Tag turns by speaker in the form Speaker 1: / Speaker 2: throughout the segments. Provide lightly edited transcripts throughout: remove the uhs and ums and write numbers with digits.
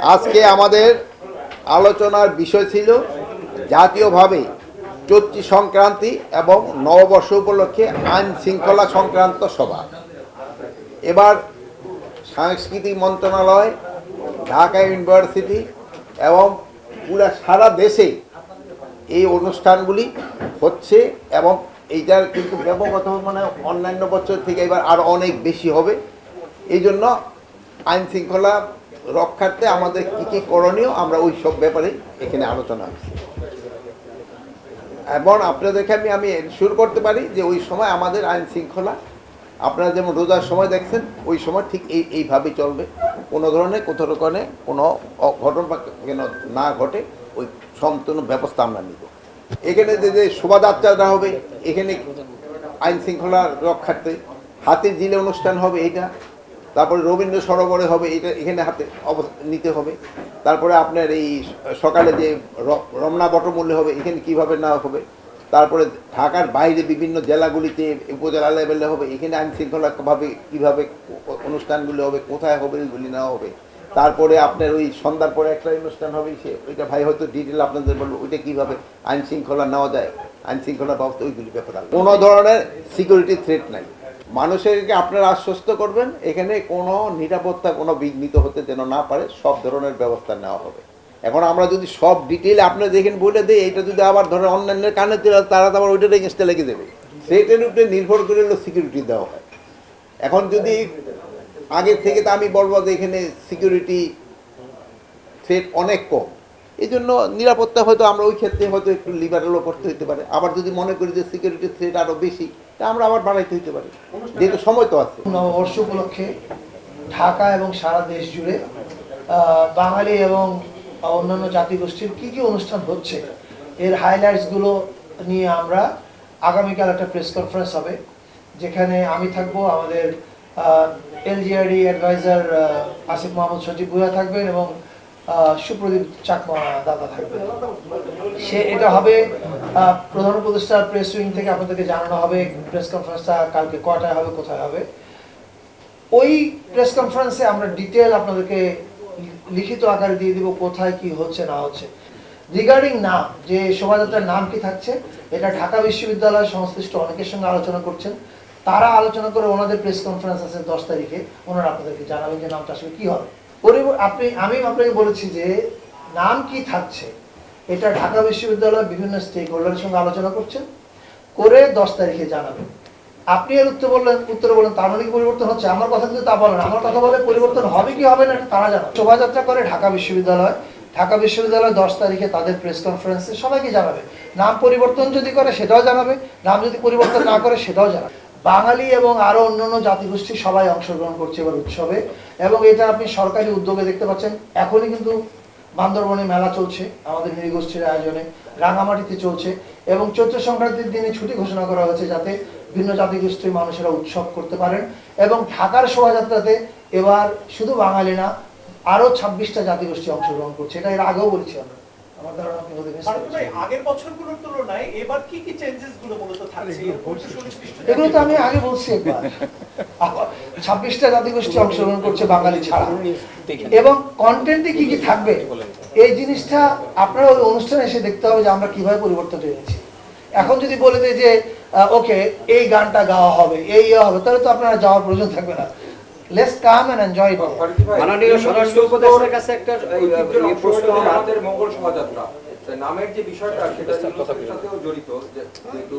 Speaker 1: আজকে আমাদের আলোচনার বিষয় ছিল জাতীয়ভাবে চৈত্রী সংক্রান্তি এবং নববর্ষ উপলক্ষে আইন শৃঙ্খলা সংক্রান্ত সভা। এবার সাংস্কৃতিক মন্ত্রণালয়, ঢাকা ইউনিভার্সিটি এবং পুরো সারা দেশে এই অনুষ্ঠানগুলি হচ্ছে এবং এইটার কিন্তু ব্যাপকত মানে অন্যান্য বছর থেকে এবার আরও অনেক বেশি হবে। এই জন্য আইন শৃঙ্খলা রক্ষার্থে আমাদের কী কী করণীয় আমরা ওই সব ব্যাপারে এখানে আলোচনা হচ্ছে। এবং আপনাদেরকে আমি এনশিওর করতে পারি যে ওই সময় আমাদের আইন শৃঙ্খলা আপনারা যেমন রোজার সময় দেখছেন ওই সময় ঠিক এইভাবেই চলবে। কোনো ধরনের কোথাও রকমের কোনো ঘটনা যেন না ঘটে ওই সম্পূর্ণ ব্যবস্থা আমরা নিব। এখানে যে শোভাযাত্রাটা হবে এখানে আইন শৃঙ্খলা রক্ষার্থে হাতির ঝিলে অনুষ্ঠান হবে এইটা, তারপরে রবীন্দ্র সরোবরে হবে এটা, এখানে হাতে নিতে হবে। তারপরে আপনার এই সকালে যে রমনা বটমূল্যে হবে এখানে কীভাবে না হবে। তারপরে ঢাকার বাইরে বিভিন্ন জেলাগুলিতে উপজেলা লেভেলে হবে, এখানে আইন শৃঙ্খলাভাবে কীভাবে অনুষ্ঠানগুলি হবে, কোথায় হবে এগুলি নেওয়া হবে। তারপরে আপনার ওই সন্ধ্যার পরে একটা অনুষ্ঠান হবে, ওইটা ভাই হয়তো ডিটেল আপনাদের বলবো ওইটা কীভাবে আইন শৃঙ্খলা নেওয়া যায়, আইন শৃঙ্খলা ব্যবস্থা ওইগুলি ব্যাপার। কোনো ধরনের সিকিউরিটি থ্রেট নাই। মানুষেরকে আপনারা আশ্বস্ত করবেন এখানে কোনো নিরাপত্তা কোনো বিঘ্নিত হতে যেন না পারে, সব ধরনের ব্যবস্থা নেওয়া হবে। এখন আমরা যদি সব ডিটেল আপনারা দেখেন বলে দিই, এইটা যদি আবার ধরে অন্যান্যের কানে তারা তো আবার ওইটার এগেন্স্টে লেগে দেবে, সেইটার উপরে নির্ভর করে সিকিউরিটি দেওয়া হয়। এখন যদি আগের থেকে তো আমি বলবো যে এখানে সিকিউরিটি থ্রেট অনেক কম, এই জন্য নিরাপত্তা হয়তো আমরা ওই ক্ষেত্রে হয়তো একটু লিবারেলও করতে হতে পারে। আবার যদি মনে করি যে সিকিউরিটি থ্রেট আরও বেশি তা আমরা আবার বাড়াইতে হতে পারি, যেহেতু সময় তো আছে।
Speaker 2: নববর্ষ উপলক্ষে ঢাকা এবং সারা দেশ জুড়ে বাঙালি এবং অন্যান্য জাতিগোষ্ঠীর কী কী অনুষ্ঠান হচ্ছে এর হাইলাইটসগুলো নিয়ে আমরা আগামীকাল একটা প্রেস কনফারেন্স হবে, যেখানে আমি থাকবো, আমাদের এলজিআরডি অ্যাডভাইজার আসিফ মাহমুদ সজীব ভুঁইয়া থাকবেন এবং সুপ্রদীপ চাকমা দাদা থাকবেন। এটা হবে প্রধান উপদেষ্টার প্রেস উইং থেকে আপনাদেরকে জানানো হবে প্রেস কনফারেন্সটা কালকে কয়টায় হবে, কোথায় হবে। ওই প্রেস কনফারেন্সে আমরা ডিটেল আপনাদেরকে লিখিত আকারে দিয়ে দিব কোথায় কি হচ্ছে না হচ্ছে। রিগার্ডিং নাম, যে শোভাযাত্রার নাম কি থাকছে, এটা ঢাকা বিশ্ববিদ্যালয় সংশ্লিষ্ট অনেকের সঙ্গে আলোচনা করছেন। তারা আলোচনা করে ওনাদের প্রেস কনফারেন্স আছে 10 তারিখে, ওনারা আপনাদেরকে জানাবেন যে নামটা আসলে কি হবে। আমি আপনাকে বলেছি যে নাম কি থাকছে এটা ঢাকা বিশ্ববিদ্যালয় বিভিন্ন স্টেক হোল্ডারের সঙ্গে আলোচনা করছেন, করে 10 তারিখে জানাবেন। আপনি এর উত্তরে বলেন তার মানে কি পরিবর্তন হচ্ছে? আমার কথা কিন্তু তা বলেন, আমার কথা বলে পরিবর্তন হবে কি হবে না তারা জানা। শোভাযাত্রা করে ঢাকা বিশ্ববিদ্যালয় 10 তারিখে তাদের প্রেস কনফারেন্সে সবাইকে জানাবে। নাম পরিবর্তন যদি করে সেটাও জানাবে, নাম যদি পরিবর্তন না করে সেটাও জানাবে। বাঙালি এবং আরো অন্যান্য জাতিগোষ্ঠী সবাই অংশগ্রহণ করছে এবার উৎসবে, এবং এটা আপনি সরকারি উদ্যোগে দেখতে পাচ্ছেন। এখনই কিন্তু বান্দরবনে মেলা চলছে আমাদের নৃগোষ্ঠীর আয়োজনে, রাঙামাটিতে চলছে, এবং চৈত্র সংক্রান্তির দিনে ছুটি ঘোষণা করা হয়েছে যাতে ভিন্ন জাতিগোষ্ঠীর মানুষেরা উৎসব করতে পারেন। এবং ঢাকার শোভাযাত্রাতে এবার শুধু বাঙালি না, আরো 26টা জাতিগোষ্ঠী অংশগ্রহণ করছে। এটা এর আগেও বলেছি আমরা। আমার ধারণা আপনি বলতে
Speaker 3: আগের বছরগুলোর তুলনায় এবার কি কি চেঞ্জেস গুলো মূলত থাকছে
Speaker 2: এগুলো তো আমি আগে বলছি একবার। 26টা জাতিগোষ্ঠী অংশগ্রহণ করছে বাঙালি ছাড়া, এবং কন্টেন্টে কি কি থাকবে এই জিনিসটা আপনারা ওই অনুষ্ঠানে এসে দেখতে হবে যে আমরা কিভাবে পরিবর্তন এনেছি। এখন যদি বলে দেয় যে ওকে এই গানটা গাওয়া হবে, এই হবে, তাহলে তো আপনারা যাওয়ার প্রয়োজন থাকবে না। Let's come and enjoy it.
Speaker 4: মাননীয় স্বরাষ্ট্র উপদেষ্টার কাছে একটা প্রশ্ন,
Speaker 5: আমাদের মঙ্গল শোভাযাত্রা নামের যে বিষয়টা সেটা সাথেও জড়িত, কিন্তু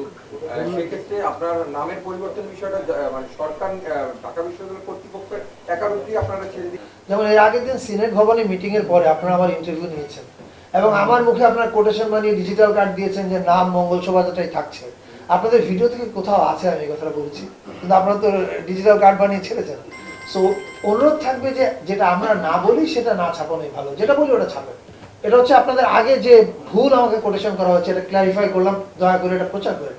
Speaker 5: সেক্ষেত্রে আপনার নামের পরিবর্তন বিষয়টা মানে সরকার ঢাকা বিশ্ববিদ্যালয় কর্তৃপক্ষের একাধিক আপনারা ছেড়ে দিন।
Speaker 2: যেমন এর আগের দিন সিনেট ভবনে মিটিং এর পরে আপনারা আমার ইন্টারভিউ নিয়েছেন এবং আমার মুখে আপনারা কোটেশন বানিয়ে ডিজিটাল কার্ড দিয়েছেন যে নাম মঙ্গল শোভাযাত্রাই থাকছে। আপনাদের ভিডিও থেকে কোথাও আছে আমি এই কথাটা বলছি, কিন্তু আপনারা তো ডিজিটাল কার্ড বানিয়ে ছেড়েছেন। সো অনুরোধ থাকবে যে যেটা আমরা না বলি সেটা না ছাপানোই ভালো, যেটা বলি ওটা ছাপেন। এটা হচ্ছে আপনাদের আগে যে ভুল আমাকে কোটেশন করা হচ্ছে, এটা ক্লারিফাই করলাম, দয়া করে এটা প্রচার করেন।